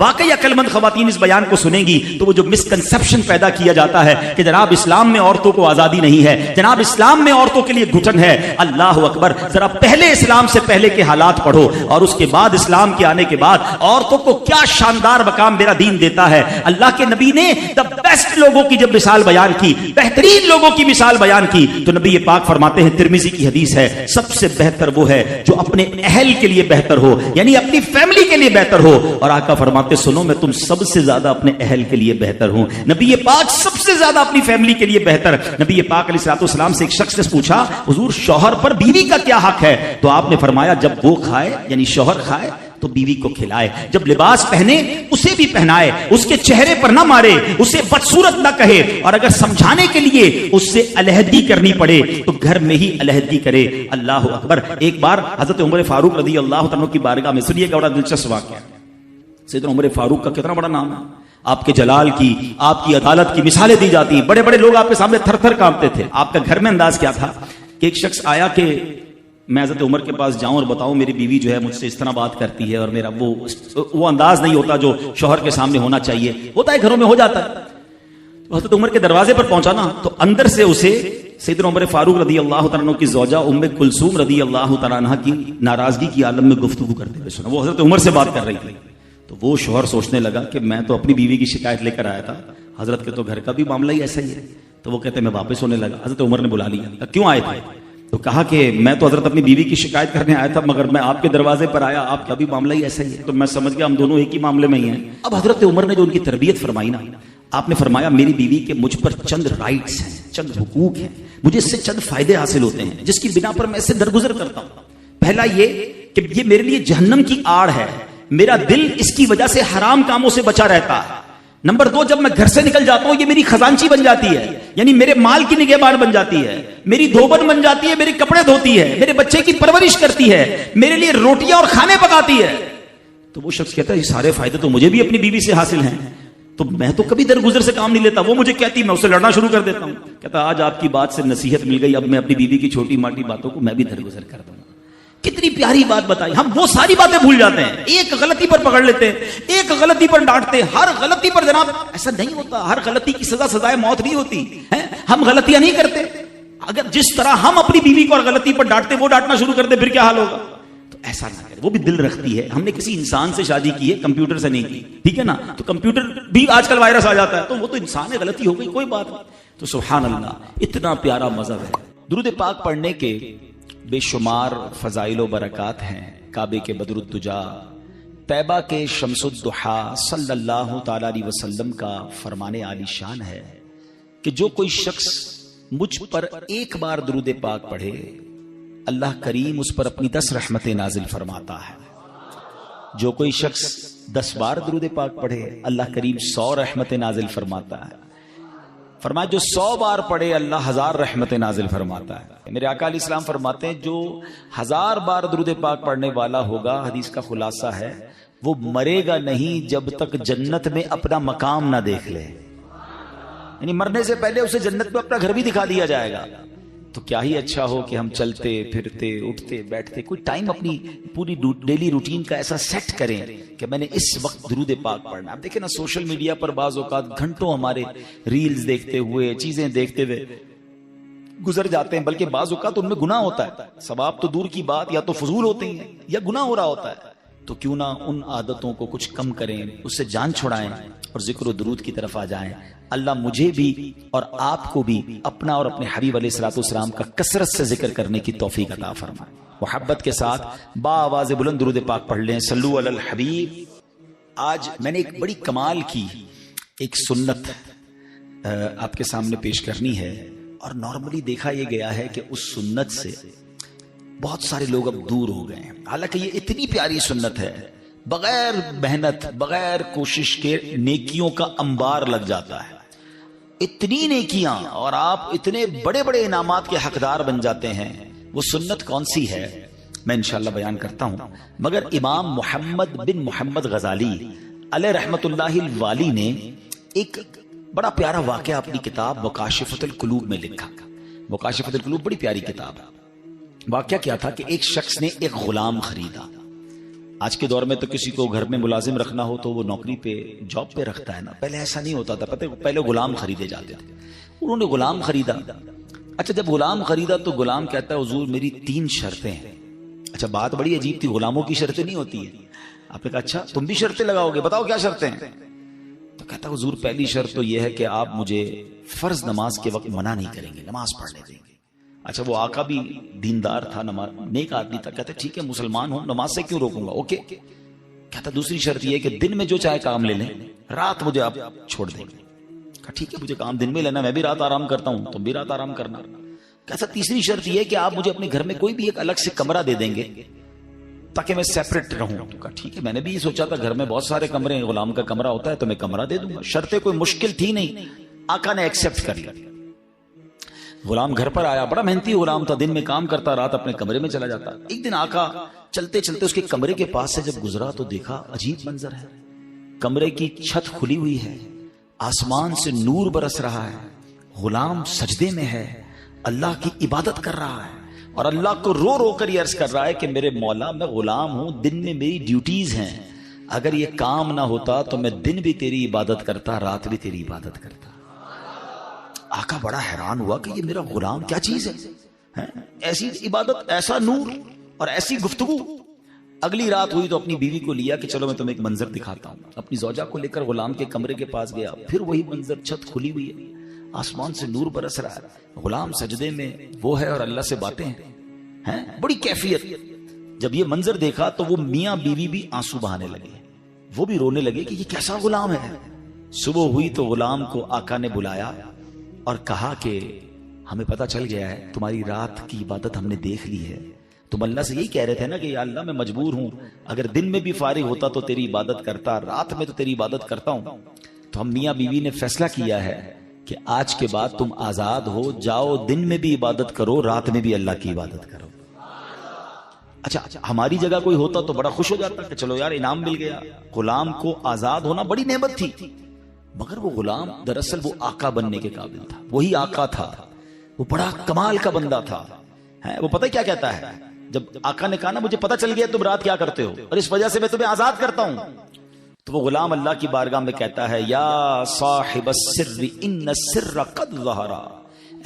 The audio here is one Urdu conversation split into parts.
واقعی عقل مند خواتین اس بیان کو سنیں گی تو وہ جو مسکنسپشن پیدا کیا جاتا ہے کہ جناب اسلام میں عورتوں کو آزادی نہیں ہے، جناب اسلام میں عورتوں کے لیے گھٹن ہے، اللہ اکبر، ذرا پہلے اسلام سے پہلے کے حالات پڑھو اور اس کے بعد اسلام کے آنے کے بعد عورتوں کو کیا شاندار مقام میرا دین دیتا ہے۔ اللہ کے نبی نے دی بیسٹ لوگوں کی جب مثال بیان کی، بہترین لوگوں کی مثال بیان کی، تو نبی پاک فرماتے ہیں، ترمذی کی حدیث ہے، سب سے بہتر وہ ہے جو اپنے اہل کے لیے بہتر ہو، یعنی اپنی فیملی کے لیے بہتر ہو۔ اور آقا فرماتے سنو میں تم سب سے زیادہ اپنے اہل کے لیے بہتر ہوں۔ نبی پاک سب سے زیادہ اپنی فیملی کے لیے بہتر۔ نبی پاک علیہ الصلوۃ والسلام سے ایک شخص نے پوچھا حضور شوہر پر بیوی کا کیا حق ہے؟ تو آپ نے فرمایا جب وہ کھائے یعنی شوہر کھائے تو بیوی کو کھلائے، جب لباس پہنے اسے بھی پہنائے، اس کے چہرے پر نہ مارے، اسے بدصورت نہ کہے، اور اگر سمجھانے کے لیے اس سے علیحدگی کرنی پڑے تو گھر میں ہی علیحدگی کرے۔ اللہ اکبر۔ ایک بار حضرت عمر فاروق رضی اللہ عنہ کی بارگاہ میں، سنیے گا بڑا دلچسپ واقعہ۔ سیدنا عمر فاروق کا کتنا بڑا نام ہے، آپ کے جلال کی، آپ کی عدالت کی مثالیں دی جاتی ہیں، بڑے بڑے لوگ آپ کے سامنے تھر تھر کانپتے تھے۔ آپ کا گھر میں انداز کیا تھا کہ ایک شخص آیا کہ میں حضرت عمر کے پاس جاؤں اور بتاؤں میری بیوی جو ہے مجھ سے اس طرح بات کرتی ہے، اور میرا وہ انداز نہیں ہوتا جو شوہر کے سامنے ہونا چاہیے، ہوتا ہے گھروں میں ہو جاتا ہے۔ تو حضرت عمر کے دروازے پر پہنچا نا تو اندر سے اسے سیدنا عمر فاروق رضی اللہ تعالیٰ عنہ کی زوجہ ام کلثوم رضی اللہ تعالیٰ عنہ کی ناراضگی کی عالم میں گفتگو کرتے ہوئے سنا، وہ حضرت عمر سے بات کر رہی تھی۔ تو وہ شوہر سوچنے لگا کہ میں تو اپنی بیوی کی شکایت لے کر آیا تھا، حضرت کے تو گھر کا بھی معاملہ ہی ایسا ہی ہے۔ تو وہ کہتے میں واپس ہونے لگا۔ حضرت عمر نے بلا لیا، کیوں آئے تھے؟ تو کہا کہ میں تو حضرت اپنی بیوی کی شکایت کرنے آیا تھا، مگر میں آپ کے دروازے پر آیا، آپ کا بھی معاملہ ہی ایسا ہی ہے، تو میں سمجھ گیا ہم دونوں ایک ہی معاملے میں ہی ہیں۔ اب حضرت عمر نے جو ان کی تربیت فرمائی نا، آپ نے فرمایا میری بیوی کے مجھ پر چند رائٹس ہیں، چند حقوق ہیں، مجھے اس سے چند فائدے حاصل ہوتے ہیں جس کی بنا پر میں اس سے درگزر کرتا ہوں۔ پہلا یہ کہ یہ میرے لیے جہنم کی آڑ ہے، میرا دل اس کی وجہ سے حرام کاموں سے بچا رہتا ہے۔ نمبر دو، جب میں گھر سے نکل جاتا ہوں یہ میری خزانچی بن جاتی ہے، یعنی میرے مال کی نگہبان بن جاتی ہے، میری دھوبن بن جاتی ہے، میرے کپڑے دھوتی ہے، میرے بچے کی پرورش کرتی ہے، میرے لیے روٹیاں اور کھانے پکاتی ہے۔ تو وہ شخص کہتا ہے یہ سارے فائدے تو مجھے بھی اپنی بیوی سے حاصل ہیں، تو میں تو کبھی درگزر سے کام نہیں لیتا، وہ مجھے کہتی میں اسے لڑنا شروع کر دیتا ہوں۔ کہتا آج آپ کی بات سے نصیحت مل گئی، اب میں اپنی بیوی کی چھوٹی موٹی باتوں کو میں بھی درگزر کر دوں گا۔ کتنی پیاری بات بتائی، ہم وہ ساری باتیں بھول جاتے ہیں، ایک غلطی پر پکڑ لیتے ہیں، ایک غلطی پر ڈانٹتے ہیں، ہر غلطی پر جناب ایسا نہیں ہوتا، ہر غلطی کی سزا سزائے موت نہیں ہوتی ہے، ہم غلطیاں نہیں کرتے۔ اگر جس طرح ہم اپنی بیوی کو اور غلطی پر ڈانٹتے وہ ڈانٹنا شروع کرتے پھر کیا حال ہوگا؟ تو ایسا نہ کرے، وہ بھی دل رکھتی ہے، ہم نے کسی انسان سے شادی کی ہے، کمپیوٹر سے نہیں کی، ٹھیک ہے نا؟ تو کمپیوٹر بھی آج کل وائرس آ جاتا ہے، تو وہ تو انسان ہے، غلطی ہو گئی کوئی بات نہیں۔ تو سبحان اللہ، اتنا پیارا مذہب ہے۔ درود پاک پڑھنے کے بے شمار فضائل و برکات ہیں۔ کعبے کے بدر الدجا، طیبہ کے شمس الضحیٰ صلی اللہ تعالی علیہ وسلم کا فرمان عالی شان ہے کہ جو کوئی شخص مجھ پر ایک بار درود پاک پڑھے اللہ کریم اس پر اپنی 10 رحمتیں نازل فرماتا ہے۔ جو کوئی شخص 10 بار درود پاک پڑھے اللہ کریم 100 رحمتیں نازل فرماتا ہے۔ فرمایا جو 100 بار پڑھے اللہ 1000 رحمتیں نازل فرماتا ہے۔ میرے آقا علیہ السلام فرماتے ہیں جو 1000 بار درود پاک پڑھنے والا ہوگا، حدیث کا خلاصہ ہے وہ مرے گا نہیں جب تک جنت میں اپنا مقام نہ دیکھ لے، یعنی مرنے سے پہلے اسے جنت میں اپنا گھر بھی دکھا دیا جائے گا۔ تو کیا ہی اچھا ہو کہ ہم چلتے پھرتے اٹھتے بیٹھتے کوئی ٹائم اپنی پوری ڈیلی روٹین کا ایسا سیٹ کریں کہ میں نے اس وقت درود پاک پڑھنا۔ اب دیکھیں نا سوشل میڈیا پر بعض اوقات گھنٹوں ہمارے ریلز دیکھتے ہوئے چیزیں دیکھتے ہوئے گزر جاتے ہیں، بلکہ بعض اوقات ان میں گناہ ہوتا ہے، ثواب تو دور کی بات، یا تو فضول ہوتے ہیں یا گناہ ہو رہا ہوتا ہے۔ تو کیوں نہ ان عادتوں کو کچھ کم کریں، اس سے جان چھڑائیں اور ذکر و درود کی طرف آ جائیں۔ اللہ مجھے بھی اور آپ کو بھی اپنا اور اپنے حبیب علیہ الصلوۃ والسلام کا کثرت سے ذکر کرنے کی توفیق عطا فرمائے۔ محبت کے ساتھ با آواز بلند درود پاک پڑھ لیں، صلو علی الحبیب۔ آج میں نے ایک بڑی کمال کی ایک سنت آپ کے سامنے پیش کرنی ہے، اور نارملی دیکھا یہ گیا ہے کہ اس سنت سے بہت سارے لوگ اب دور ہو گئے ہیں، حالانکہ یہ اتنی پیاری سنت ہے، بغیر محنت بغیر کوشش کے نیکیوں کا انبار لگ جاتا ہے، اتنی نیکیاں اور آپ اتنے بڑے بڑے انعامات کے حقدار بن جاتے ہیں۔ وہ سنت کون سی ہے میں انشاءاللہ بیان کرتا ہوں، مگر امام محمد بن محمد غزالی علیہ رحمت اللہ الوالی نے ایک بڑا پیارا واقعہ اپنی کتاب مکاشفۃ القلوب میں لکھا۔ مکاشفۃ القلوب بڑی پیاری کتاب ہے۔ واقعہ کیا تھا کہ ایک شخص نے ایک غلام خریدا، آج کے دور میں تو کسی کو گھر میں ملازم رکھنا ہو تو وہ نوکری پہ جاب پہ رکھتا ہے نا، پہلے ایسا نہیں ہوتا تھا، پتہ پہلے غلام خریدے جاتے تھے، انہوں نے غلام خریدا. اچھا جب غلام خریدا تو غلام کہتا ہے حضور میری 3 شرطیں ہیں. اچھا بات بڑی عجیب تھی، غلاموں کی شرطیں نہیں ہوتی ہیں. آپ نے کہا اچھا تم بھی شرطیں لگاؤ گے، بتاؤ کیا شرطیں ہیں؟ تو کہتا حضور پہلی شرط تو یہ ہے کہ آپ مجھے فرض نماز کے وقت منع نہیں کریں گے، نماز پڑھنے دیں گے. اچھا وہ آقا بھی دیندار تھا، نماز نیک آدمی تھا، کہتا ٹھیک ہے مسلمان ہوں، نماز سے کیوں روکوں گا، اوکے. کہتا دوسری شرط یہ ہے کہ دن میں جو چاہے کام لے لیں، رات مجھے آپ چھوڑ دیں گے. کہا ٹھیک ہے مجھے کام دن میں لینا، میں بھی رات آرام کرتا ہوں، تم بھی رات آرام کرنا. کہتا تیسری شرط یہ ہے کہ آپ مجھے اپنے گھر میں کوئی بھی ایک الگ سے کمرہ دے دیں گے تاکہ میں سیپریٹ رہوں. تو کہا ٹھیک ہے، میں نے بھی یہ سوچا تھا گھر میں بہت سارے کمرے ہیں، غلام کا کمرہ ہوتا ہے تو میں کمرہ دے دوں گا. شرطیں کوئی مشکل تھی نہیں، آقا نے ایکسپٹ کر لیا. غلام گھر پر آیا، بڑا محنتی غلام تھا، دن میں کام کرتا، رات اپنے کمرے میں چلا جاتا. ایک دن آقا چلتے چلتے اس کے کمرے کے پاس سے جب گزرا تو دیکھا عجیب منظر ہے. کمرے کی چھت کھلی ہوئی ہے، آسمان سے نور برس رہا ہے، غلام سجدے میں ہے، اللہ کی عبادت کر رہا ہے اور اللہ کو رو رو کر یہ عرض کر رہا ہے کہ میرے مولا میں غلام ہوں، دن میں میری ڈیوٹیز ہیں، اگر یہ کام نہ ہوتا تو میں دن بھی تیری عبادت کرتا، رات بھی تیری عبادت کرتا. آقا بڑا حیران ہوا کہ یہ میرا غلام کیا چیز ہے، ایسی عبادت، ایسا نور اور ایسی گفتگو. اگلی رات ہوئی تو اپنی بیوی کو لیا کہ چلو میں تمہیں ایک منظر دکھاتا ہوں. اپنی زوجہ کو لے کر غلام کے کمرے کے پاس گیا، پھر وہی منظر، چھت کھلی ہوئی ہے، آسمان سے نور برس رہا ہے، غلام سجدے میں وہ ہے اور اللہ سے باتیں ہیں، بڑی کیفیت. جب یہ منظر دیکھا تو وہ میاں بیوی بھی آنسو بہانے لگے، وہ بھی رونے لگے کہ یہ کیسا غلام ہے. صبح ہوئی تو غلام کو آقا نے بلایا اور کہا کہ ہمیں پتہ چل گیا ہے تمہاری رات کی عبادت ہم نے دیکھ لی ہے. تم اللہ سے یہی کہہ رہے تھے نا کہ یا اللہ میں مجبور ہوں، اگر دن میں بھی فارغ ہوتا تو تیری عبادت کرتا، رات میں تو تیری عبادت کرتا ہوں. تو ہم میاں بیوی نے فیصلہ کیا ہے کہ آج کے بعد تم آزاد ہو، جاؤ دن میں بھی عبادت کرو، رات میں بھی اللہ کی عبادت کرو. اچھا ہماری جگہ کوئی ہوتا تو بڑا خوش ہو جاتا کہ چلو یار انعام مل گیا. غلام کو آزاد ہونا بڑی نعمت تھی، مگر وہ غلام دراصل وہ آقا بننے کے قابل تھا، وہی آقا تھا، وہ بڑا کمال کا بندہ تھا. وہ پتہ کیا کہتا ہے، جب آقا نے کہا نا مجھے پتہ چل گیا تم رات کیا کرتے ہو اور اس وجہ سے میں تمہیں آزاد کرتا ہوں، تو وہ غلام اللہ کی بارگاہ میں کہتا ہے یا صاحب السر ان السر قد ظہر،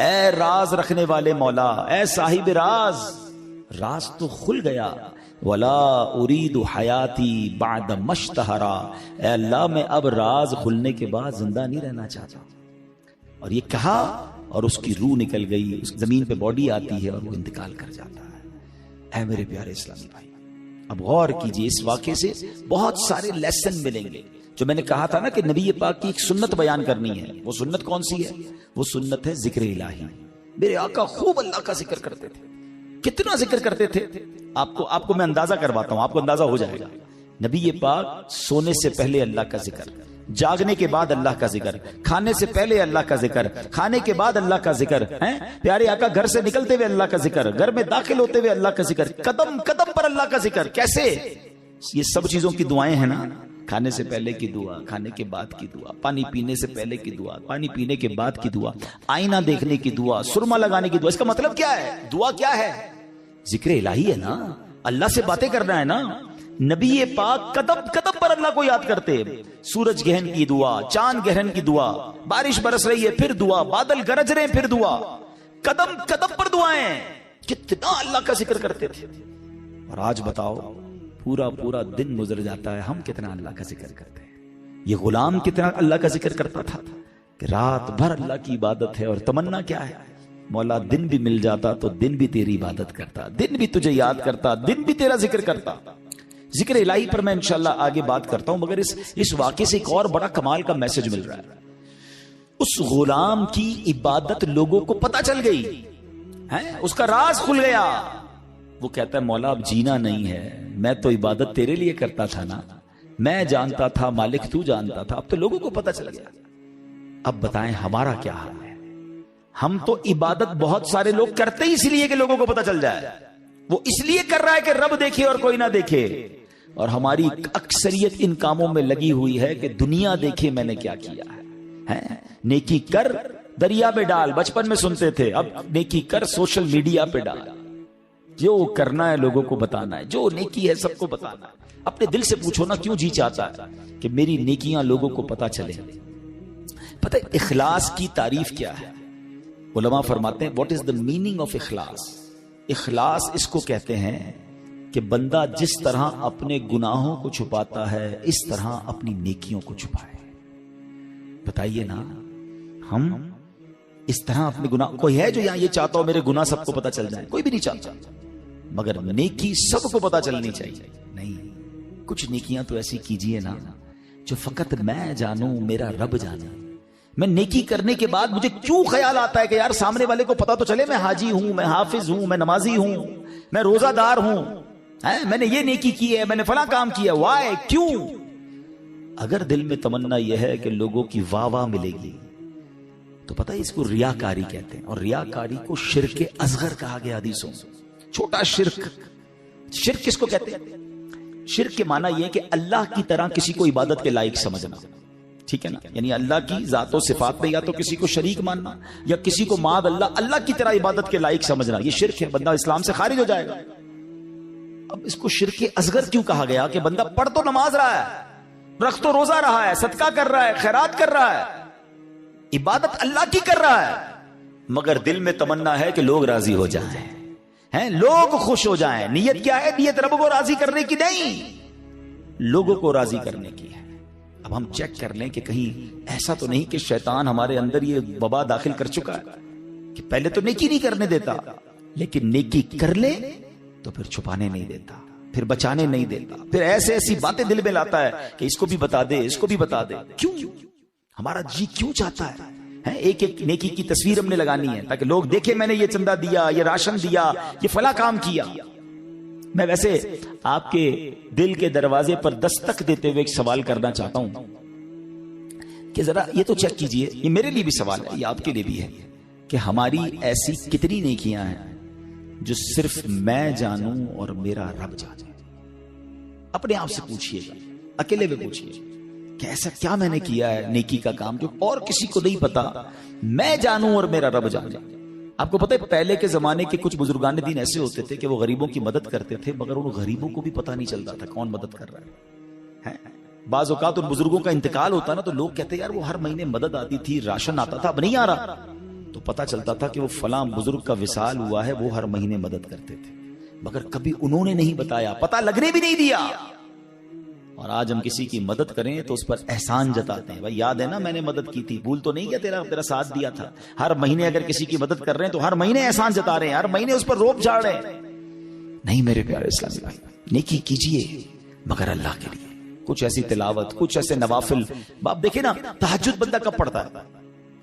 اے راز رکھنے والے مولا، اے صاحب راز، راز تو کھل گیا. ولا اريد حیاتی بعد مشتہرا، اے اللہ میں اب راز کھلنے کے بعد زندہ نہیں رہنا چاہتا. اور یہ کہا اور اس کی روح نکل گئی، اس زمین پہ باڈی آتی ہے اور وہ انتقال کر جاتا ہے. اے میرے پیارے اسلامی بھائی، اب غور کیجئے، اس واقعے سے بہت سارے لیسن ملیں گے. جو میں نے کہا تھا نا کہ نبی پاک کی ایک سنت بیان کرنی ہے، وہ سنت کون سی ہے؟ وہ سنت ہے ذکر الہی. میرے آقا خوب اللہ کا ذکر کرتے تھے. کتنا ذکر کرتے تھے آپ کو میں اندازہ کرواتا ہوں، آپ کو اندازہ ہو جائے گا. نبی پاک سونے سے پہلے اللہ کا ذکر، جاگنے کے بعد اللہ کا ذکر، کھانے سے پہلے اللہ کا ذکر، کھانے کے بعد اللہ کا ذکر، پیارے آقا گھر سے نکلتے ہوئے اللہ کا ذکر، گھر میں داخل ہوتے ہوئے اللہ کا ذکر، قدم قدم پر اللہ کا ذکر. کیسے؟ یہ سب چیزوں کی دعائیں ہیں نا، کھانے سے پہلے کی دعا، کھانے کے بعد کی دعا، پانی پینے سے پہلے کی دعا، پانی پینے کے بعد کی دعا، آئینہ دیکھنے کی دعا، سرما لگانے کی دعا. اس کا مطلب کیا ہے؟ دعا کیا ہے؟ ذکر الہی ہے نا، اللہ سے باتیں کرنا ہے نا. نبی پاک قدم قدم پر اللہ کو یاد کرتے. سورج گہن کی دعا، چاند گہن کی دعا، بارش برس رہی ہے پھر دعا، بادل گرج رہے ہیں پھر دعا، قدم قدم پر دعائیں. کتنا اللہ کا ذکر کرتے تھے. اور آج بتاؤ پورا پورا دن گزر جاتا ہے، ہم کتنا اللہ کا ذکر کرتے ہیں. یہ غلام کتنا اللہ کا ذکر کرتا تھا کہ رات بھر اللہ کی عبادت ہے. اور تمنا کیا ہے؟ مولا دن بھی مل جاتا تو دن بھی تیری عبادت کرتا، دن بھی تجھے یاد کرتا، دن بھی تیرا ذکر کرتا. ذکر الہی پر میں انشاءاللہ آگے بات کرتا ہوں، مگر اس واقعے سے ایک اور بڑا کمال کا میسج مل رہا ہے. اس غلام کی عبادت لوگوں کو پتہ چل گئی، اس کا راز کھل گیا. وہ کہتا ہے مولا اب جینا نہیں ہے، میں تو عبادت تیرے لیے کرتا تھا نا، میں جانتا تھا مالک تو جانتا تھا، اب تو لوگوں کو پتہ چل گیا. اب بتائیں ہمارا کیا حال ہے؟ ہم تو عبادت بہت سارے لوگ کرتے ہی اس لیے کہ لوگوں کو پتہ چل جائے، وہ اس لیے کر رہا ہے کہ رب دیکھے اور کوئی نہ دیکھے. اور ہماری اکثریت ان کاموں میں لگی ہوئی ہے کہ دنیا دیکھے میں نے کیا کیا ہے. نیکی کر دریا میں ڈال، بچپن میں سنتے تھے، اب نیکی کر سوشل میڈیا پہ ڈال. جو کرنا ہے لوگوں کو بتانا ہے، جو نیکی ہے سب کو بتانا ہے۔ اپنے دل سے پوچھو نا کیوں جی چاہتا ہے کہ میری نیکیاں لوگوں کو پتا چلے۔ پتہ ہے اخلاص کی تعریف کیا ہے؟ علماء فرماتے ہیں what is the meaning of اخلاص؟ اخلاص اس کو کہتے ہیں کہ بندہ جس طرح اپنے گناہوں کو چھپاتا ہے اس طرح اپنی نیکیوں کو چھپائے۔ بتائیے نا، ہم اس طرح اپنے گناہ، کوئی ہے جو یہاں یہ چاہتا ہو میرے گناہ سب کو پتا چل جائے؟ کوئی بھی نہیں چاہتا، مگر نیکی سب کو پتا چلنی چاہیے۔ نہیں، کچھ نیکیاں تو ایسی کیجئے نا جو فقط میں جانوں، میرا رب جانے۔ میں نیکی کرنے کے بعد مجھے کیوں خیال آتا ہے کہ یار سامنے والے کو پتا تو چلے میں حاجی ہوں، میں حافظ ہوں، میں نمازی ہوں، میں روزہ دار ہوں، میں نے یہ نیکی کی ہے، میں نے فلاں کام کیا۔ وائے؟ کیوں؟ اگر دل میں تمنا یہ ہے کہ لوگوں کی واہ واہ ملے گی تو پتہ ہے اس کو ریاکاری کہتے ہیں، اور ریاکاری کو شرک اصغر کہا گیا حدیثوں میں۔ چھوٹا شرک۔ شرک کس کو کہتے ہیں؟ شرک کے معنی یہ کہ اللہ کی طرح کسی کو عبادت کے لائق سمجھنا، ٹھیک ہے نا؟ یعنی اللہ کی ذات و صفات میں یا تو کسی کو شریک ماننا یا کسی کو معاذ اللہ کی طرح عبادت کے لائق سمجھنا، یہ شرک ہے، بندہ اسلام سے خارج ہو جائے گا۔ اب اس کو شرک اصغر کیوں کہا گیا؟ کہ بندہ پڑھ تو نماز رہا ہے، رکھ تو روزہ رہا ہے، صدقہ کر رہا ہے، خیرات کر رہا ہے، عبادت اللہ کی کر رہا ہے، مگر دل میں تمنا ہے کہ لوگ راضی ہو جائیں، لوگ خوش ہو جائیں۔ نیت کیا ہے؟ نیت رب کو راضی کرنے کی نہیں، لوگوں کو راضی کرنے کی ہے۔ اب ہم چیک کر لیں کہ کہیں ایسا تو نہیں کہ شیطان ہمارے اندر یہ وبا داخل کر چکا ہے کہ پہلے تو نیکی نہیں کرنے دیتا، لیکن نیکی کر لے تو پھر چھپانے نہیں دیتا، پھر بچانے نہیں دیتا، پھر ایسی باتیں دل میں لاتا ہے کہ اس کو بھی بتا دے، اس کو بھی بتا دے۔ کیوں؟ ہمارا جی کیوں چاہتا ہے ایک ایک نیکی کی تصویر ہم نے لگانی ہے تاکہ لوگ دیکھیں میں نے یہ چندہ دیا، یہ راشن دیا، یہ فلاں کام کیا۔ میں ویسے آپ کے دل کے دروازے پر دستک دیتے ہوئے ایک سوال کرنا چاہتا ہوں کہ ذرا یہ تو چیک کیجئے، یہ میرے لیے بھی سوال ہے، یہ آپ کے لیے بھی ہے، کہ ہماری ایسی کتنی نیکیاں ہیں جو صرف میں جانوں اور میرا رب جانے؟ اپنے آپ سے پوچھئے گا، اکیلے میں پوچھئے کہ ایسا کیا میں نے کیا ہے نیکی کا کام جو اور کسی کو نہیں پتا، میں جانوں اور میرا رب جانے۔ آپ کو پتہ ہے پہلے کے زمانے کے کچھ بزرگان دین ایسے ہوتے تھے کہ وہ غریبوں کی مدد کرتے تھے، مگر ان غریبوں کو بھی پتہ نہیں چلتا تھا کون مدد کر رہا ہے۔ بعض اوقات ان بزرگوں کا انتقال ہوتا نا تو لوگ کہتے یار وہ ہر مہینے مدد آتی تھی، راشن آتا تھا، اب نہیں آ رہا، تو پتہ چلتا تھا کہ وہ فلاں بزرگ کا وصال ہوا ہے، وہ ہر مہینے مدد کرتے تھے، مگر کبھی انہوں نے نہیں بتایا، پتہ لگنے بھی نہیں دیا۔ اور آج ہم کسی کی مدد کریں تو اس پر احسان جتاتے ہیں، بھائی یاد ہے نا میں نے مدد کی تھی، بھول تو نہیں کیا تیرا ساتھ دیا تھا۔ ہر مہینے اگر کسی کی مدد کر رہے ہیں تو ہر مہینے احسان جتا رہے ہیں، ہر مہینے اس پر روب جھاڑ رہے ہیں۔ نہیں میرے پیارے اسلامی بھائی، نیکی کیجئے مگر اللہ کے لیے، کچھ ایسی تلاوت، کچھ ایسے نوافل۔ آپ دیکھیں نا تہجد بندہ کب پڑھتا ہے؟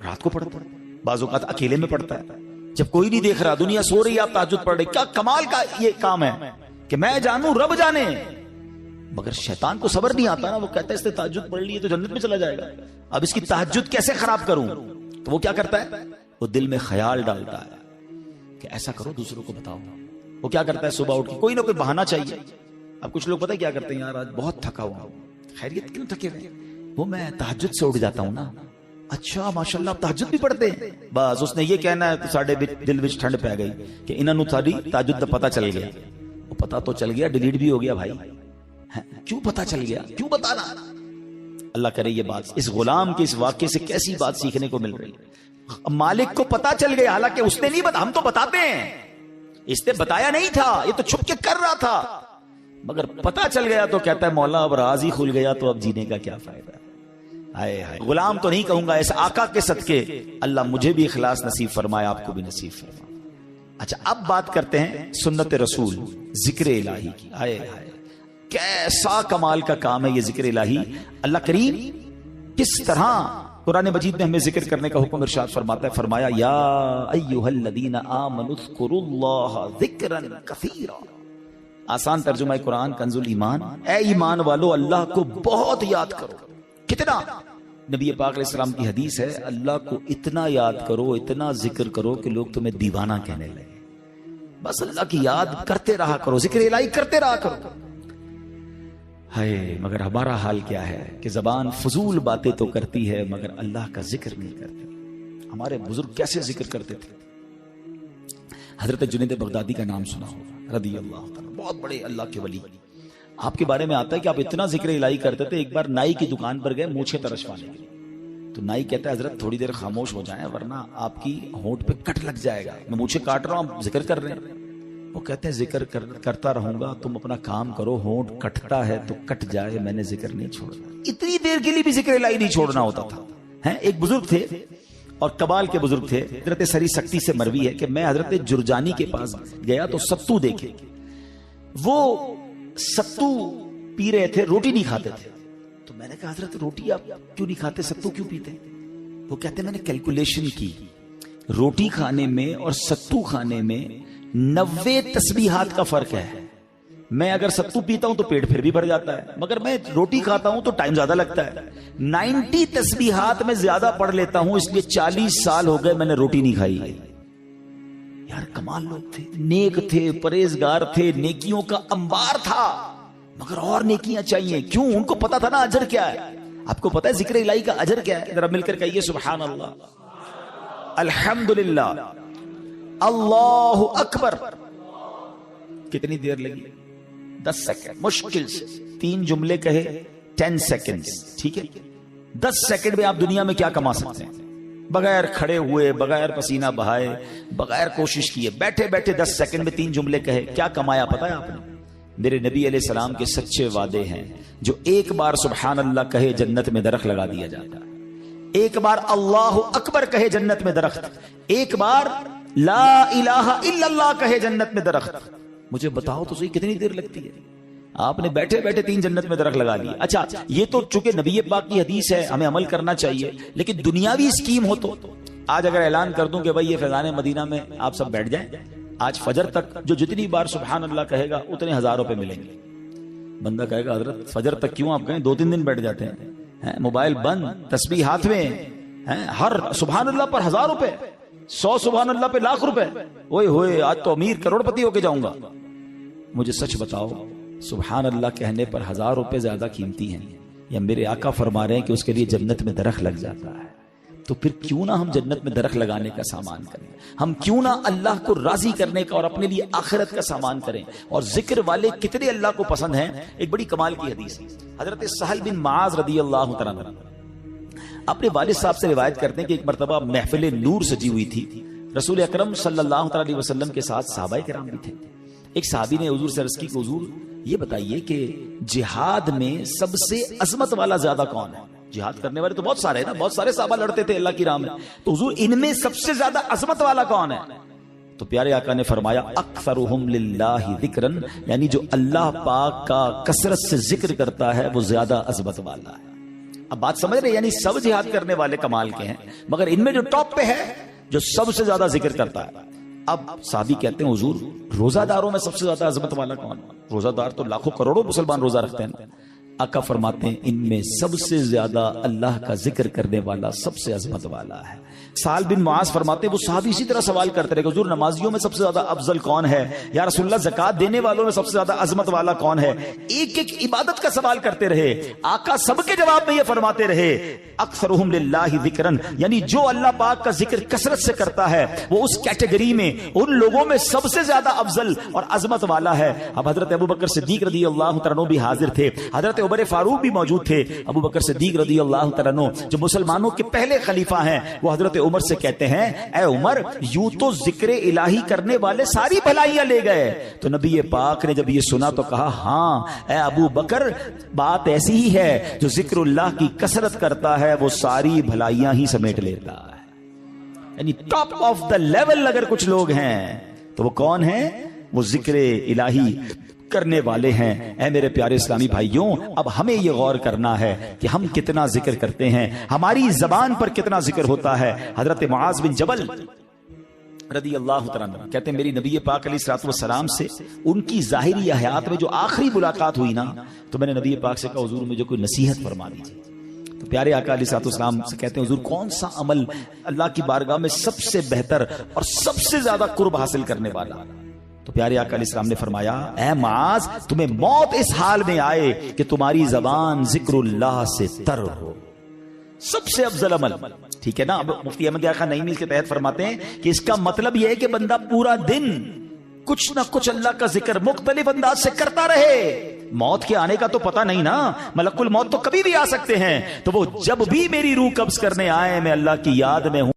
رات کو پڑھتا ہے، بعض اوقات اکیلے میں پڑھتا ہے، جب کوئی نہیں دیکھ رہا، دنیا سو رہی ہے، آپ تہجد پڑھ رہے۔ کیا کمال کا یہ کام ہے کہ میں جانوں رب جانے، مگر شیطان کو صبر نہیں آتا نا، وہ کہتا ہے اس نے تہجد پڑھ لی ہے تو جنت میں چلا جائے گا، اب اس کی تہجد کیسے خراب کروں؟ تو وہ کیا کرتا ہے؟ وہ دل میں خیال ڈالتا ہے کہ ایسا کرو دوسروں کو بتاؤ۔ وہ کیا کرتا ہے؟ صبح اٹھ کے کوئی نہ کوئی بہانہ چاہیے۔ اب کچھ لوگ پتہ کیا کرتے ہیں، یار آج بہت تھکا ہوا ہوں۔ خیریت کیوں تھکے ہوئے؟ وہ میں تہجد سے اٹھ جاتا ہوں نا۔ اچھا ماشاءاللہ آپ تہجد بھی پڑھتے ہیں؟ بس اس نے یہ کہنا ہے تو ساڈے دل وچ ٹھنڈ پی گئی کہ انہاں نوں ساری تہجد دا پتہ چل گیا۔ وہ پتہ تو چل گیا، ڈیلیٹ بھی ہو گیا بھائی۔ کیوں پتا چل گیا؟ کیوں بتانا؟ اللہ کرے یہ بات اس غلام کے اس واقعے سے کیسی بات سیکھنے کو مل رہی ہے۔ مالک کو پتا چل گیا، حالانکہ اس نے نہیں بتا، ہم تو بتاتے ہیں، اس نے بتایا نہیں تھا، یہ تو چھپ کے کر رہا تھا، مگر پتا چل گیا تو کہتا ہے مولا اب راز ہی کھل گیا تو اب جینے کا کیا فائدہ؟ ہائے ہائے، غلام تو نہیں کہوں گا، اس آقا کے صدقے اللہ مجھے بھی اخلاص نصیب فرمائے، آپ کو بھی نصیب فرمائے۔ اچھا اب بات کرتے ہیں سنت رسول، ذکر الہی کی۔ ہائے ہائے کیسا کمال کا کام ہے یہ ذکر الہی۔ اللہ کریم کس طرح قرآن مجید میں ہمیں ذکر کرنے کا حکم ارشاد فرماتا ہے، فرمایا یا ایھا الذین آمنوا اذکروا اللہ ذکرا کثیرا۔ آسان ترجمہ قرآن کنز الایمان، اے ایمان والو اللہ کو بہت یاد کرو۔ کتنا؟ نبی پاک علیہ السلام کی حدیث ہے، اللہ کو اتنا یاد کرو، اتنا ذکر کرو کہ لوگ تمہیں دیوانہ کہنے لگے۔ بس اللہ کی یاد کرتے رہا کرو، ذکر الہی کرتے رہا کرو۔ ہے مگر ہمارا حال کیا ہے کہ زبان فضول باتیں تو کرتی ہے مگر اللہ کا ذکر نہیں کرتی۔ ہمارے بزرگ کیسے ذکر کرتے تھے؟ حضرت جنید بغدادی کا نام سنا ہوگا، رضی اللہ تعالیٰ، بہت بڑے اللہ کے ولی. آپ کے بارے میں آتا ہے کہ آپ اتنا ذکر الہی کرتے تھے، ایک بار نائی کی دکان پر گئے مونچھیں ترشوانے کے لیے، تو نائی کہتا ہے حضرت تھوڑی دیر خاموش ہو جائیں ورنہ آپ کی ہونٹ پہ کٹ لگ جائے گا، میں مونچھیں کاٹ رہا ہوں آپ ذکر کر رہے ہیں. وہ کہتے ہیں ذکر کرتا رہوں گا، تم اپنا کام کرو، ہونٹ کٹتا ہے تو کٹ جائے، میں نے ذکر نہیں چھوڑنا. اتنی دیر کے لیے بھی ذکر الہی نہیں چھوڑنا ہوتا تھا. ایک بزرگ تھے اور کبال کے بزرگ تھے، حضرت سری سکتی سے مروی ہے کہ میں حضرت جرجانی کے پاس گیا تو ستو دیکھے، وہ ستو پی رہے تھے، روٹی نہیں کھاتے تھے. تو میں نے کہا حضرت روٹی آپ کیوں نہیں کھاتے، ستو کیوں پیتے؟ وہ کہتے میں نے کیلکولیشن کی، روٹی کھانے میں اور ستو کھانے میں 90 تسبیحات کا فرق ہے. میں اگر ستو پیتا ہوں تو پیٹ پھر بھی بھر جاتا ہے، مگر میں روٹی کھاتا ہوں تو ٹائم زیادہ لگتا ہے. 90 تسبیحات میں زیادہ پڑھ لیتا ہوں، اس لیے 40 سال ہو گئے میں نے روٹی نہیں کھائی. یار کمال لوگ تھے، نیک تھے، پرہیزگار تھے، نیکیوں کا انبار تھا، مگر اور نیکیاں چاہیے. کیوں؟ ان کو پتا تھا نا اجر کیا ہے. آپ کو پتا ہے ذکر الہی کا اجر کیا ہے؟ ذرا مل کر کہیے سبحان اللہ، الحمدللہ، اللہ اکبر. کتنی دیر لگی؟ 10 سیکنڈ مشکل سے. 3 جملے کہے 10 سیکنڈ، ٹھیک ہے. 10 سیکنڈ میں آپ دنیا میں کیا کما سکتے ہیں؟ بغیر کھڑے ہوئے، بغیر پسینہ بہائے، بغیر کوشش کیے، بیٹھے بیٹھے 10 سیکنڈ میں 3 جملے کہے، کیا کمایا پتا ہے آپ نے؟ میرے نبی علیہ السلام کے سچے وعدے ہیں، جو ایک بار سبحان اللہ کہے جنت میں درخت لگا دیا جاتا ہے، ایک بار اللہ اکبر کہے جنت میں درخت، ایک بار لا الہ الا اللہ کہے جنت میں درخت. مجھے بتاؤ تو صحیح کتنی دیر لگتی ہے؟ آپ نے بیٹھے بیٹھے 3 جنت میں درخت لگا لیے. اچھا یہ تو چونکہ نبی پاک کی حدیث ہے ہمیں عمل کرنا چاہیے، لیکن دنیاوی اسکیم ہو تو آج اگر اعلان کر دوں کہ بھائی یہ فیضان مدینہ میں آپ سب بیٹھ جائیں، آج فجر تک جو جتنی بار سبحان اللہ کہے گا اتنے 1000 روپے ملیں گے. بندہ کہے گا حضرت فجر تک کیوں آپ کہیں، 2-3 دن بیٹھ جاتے ہیں، موبائل بند، تسبیح ہاتھ میں، ہر سبحان اللہ پر 1000 روپے، 100 سبحان اللہ پہ لاکھ روپے. اوئے ہوئے آج تو امیر کروڑ پتی ہو کے جاؤں گا. مجھے سچ بتاؤ سبحان اللہ کہنے پر 1000 روپے زیادہ قیمتی ہیں، یا میرے آقا فرما رہے ہیں کہ اس کے لیے جنت میں درخت لگ جاتا ہے. تو پھر کیوں نہ ہم جنت میں درخت لگانے کا سامان کریں، ہم کیوں نہ اللہ کو راضی کرنے کا اور اپنے لیے آخرت کا سامان کریں. اور ذکر والے کتنے اللہ کو پسند ہیں. ایک بڑی کمال کی حدیث حضرت سہل بن معاذ رضی اللہ تعالیٰ عنہ اپنے والد صاحب سے روایت کرتے ہیں کہ ایک مرتبہ محفل نور سجی ہوئی تھی، رسول اکرم صلی اللہ علیہ وسلم کے ساتھ صحابہ کرام بھی تھے. ایک صحابی نے حضور سے عرض کی کہ حضور یہ بتائیے کہ جہاد میں سب سے عظمت والا زیادہ کون ہے؟ جہاد کرنے والے تو بہت سارے ہیں نا، بہت سارے صحابہ لڑتے تھے اللہ کی راہ میں، تو حضور ان میں سب سے زیادہ عظمت والا کون ہے؟ تو پیارے آقا نے فرمایا اکثرہم للہ ذکرن، یعنی جو اللہ پاک کا کثرت سے ذکر کرتا ہے وہ زیادہ عظمت والا ہے. اب بات سمجھ رہے، یعنی سب جہاد کرنے والے کمال کے ہیں، مگر ان میں جو ٹاپ پہ ہے جو سب سے زیادہ ذکر کرتا ہے. اب صحابی کہتے ہیں حضور روزہ داروں میں سب سے زیادہ عظمت والا کون؟ روزہ دار تو لاکھوں کروڑوں مسلمان روزہ رکھتے ہیں. آقا فرماتے ہیں ان میں سب سے زیادہ اللہ کا ذکر کرنے والا سب سے عظمت والا ہے. سہل بن معاذ فرماتے ہیں وہ صحابی اسی طرح سوال کرتے رہے کہ حضور نمازیوں میں سب سے زیادہ افضل کون ہے؟ یا رسول اللہ زکات دینے والوں میں سب سے زیادہ عظمت والا کون ہے؟ ایک ایک عبادت کا سوال کرتے رہے. آقا سب کے جواب میں یہ فرماتے رہے اکثرہم للہ ذکرن، یعنی جو اللہ پاک کا ذکر کثرت سے کرتا ہے وہ اس کیٹیگری میں ان لوگوں میں سب سے زیادہ افضل اور عظمت والا ہے. اب حضرت ابوبکر صدیق رضی اللہ تعالیٰ عنہ بھی حاضر تھے، حضرت عمر فاروق بھی موجود تھے. ابوبکر صدیق رضی اللہ تعالیٰ عنہ جو مسلمانوں کے پہلے خلیفہ ہیں، وہ حضرت عمر سے کہتے ہیں اے عمر یوں تو ذکر الہی کرنے والے ساری بھلائیاں لے گئے. تو نبی پاک نے جب یہ سنا تو کہا ہاں اے ابو بکر بات ایسی ہی ہے، جو ذکر اللہ کی کثرت کرتا ہے وہ ساری بھلائیاں ہی سمیٹ لیتا ہے. یعنی ٹاپ آف دا لیول اگر کچھ لوگ ہیں تو وہ کون ہیں؟ وہ ذکر الہی کرنے والے ہیں. اے میرے پیارے اسلامی بھائیوں، اب ہمیں یہ غور کرنا ہے کہ ہم کتنا ذکر کرتے ہیں، ہماری زبان پر کتنا ذکر ہوتا ہے. حضرت معاذ بن جبل رضی اللہ تعالیٰ عنہ کہتے ہیں میری نبی پاک علیہ الصلوۃ والسلام سے ان کی ظاہری حیات میں جو آخری ملاقات ہوئی نا، تو میں نے نبی پاک سے کہا حضور مجھے کوئی نصیحت فرما دیجیے. تو پیارے آقا علیہ الصلوۃ والسلام سے کہتے ہیں حضور کون سا عمل اللہ کی بارگاہ میں سب سے بہتر اور سب سے زیادہ قرب حاصل کرنے والا؟ تو پیارے آقا علیہ السلام نے فرمایا اے معاذ تمہیں موت اس حال میں آئے کہ تمہاری زبان ذکر اللہ سے تر ہو. سب سے افضل عمل، ٹھیک ہے نا. اب مفتی احمد یار خان نعیمی اس کے تحت فرماتے ہیں کہ اس کا مطلب یہ ہے کہ بندہ پورا دن کچھ نہ کچھ اللہ کا ذکر مختلف انداز سے کرتا رہے. موت کے آنے کا تو پتہ نہیں نا, ملک الموت تو کبھی بھی آ سکتے ہیں. تو وہ جب بھی میری روح قبض کرنے آئے, میں اللہ کی یاد میں ہوں.